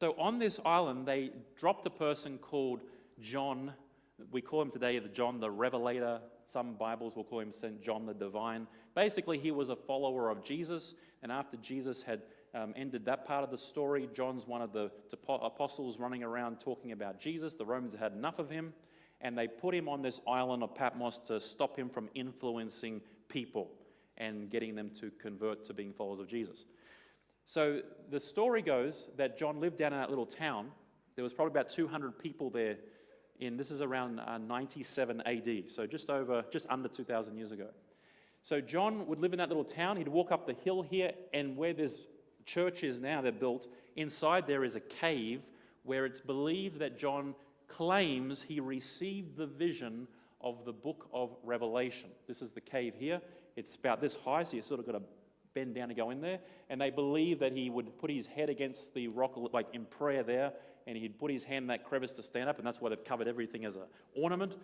So on this island, they dropped a person called John. We call him today John the Revelator. Some Bibles will call him St. John the Divine. Basically, he was a follower of Jesus, and after Jesus had ended that part of the story, John's one of the apostles running around talking about Jesus. The Romans had enough of him, and they put him on this island of Patmos to stop him from influencing people and getting them to convert to being followers of Jesus. So the story goes that John lived down in that little town. There was probably about 200 people there. This is around 97 AD, so just under 2,000 years ago. So John would live in that little town. He'd walk up the hill here, and where this church is now, they're built, inside there is a cave where it's believed that John claims he received the vision of the book of Revelation. This is the cave here. It's about this high, so you sort of got to bend down to go in there. And they believe that he would put his head against the rock, like in prayer there, and he'd put his hand in that crevice to stand up, and that's why they've covered everything as an ornament.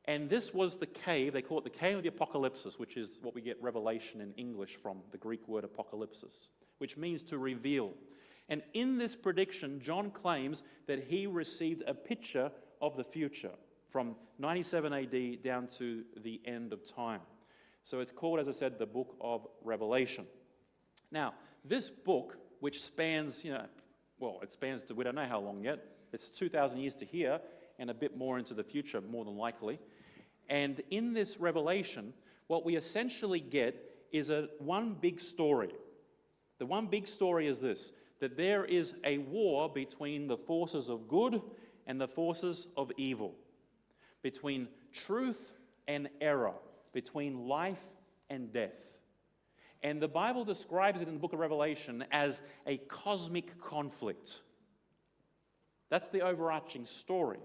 And this was the cave. They call it the cave of the apocalypsis, which is what we get revelation in English from, the Greek word apocalypsis, which means to reveal. And in this prediction, John claims that he received a picture of the future from 97 AD down to the end of time. So it's called, as I said, the book of Revelation. Now, this book, which spans, it spans to, we don't know how long yet. It's 2,000 years to here and a bit more into the future, more than likely. And in this Revelation, what we essentially get is one big story. The one big story is this, that there is a war between the forces of good and the forces of evil, between truth and error, between life and death. And the Bible describes it in the book of Revelation as a cosmic conflict. That's the overarching story.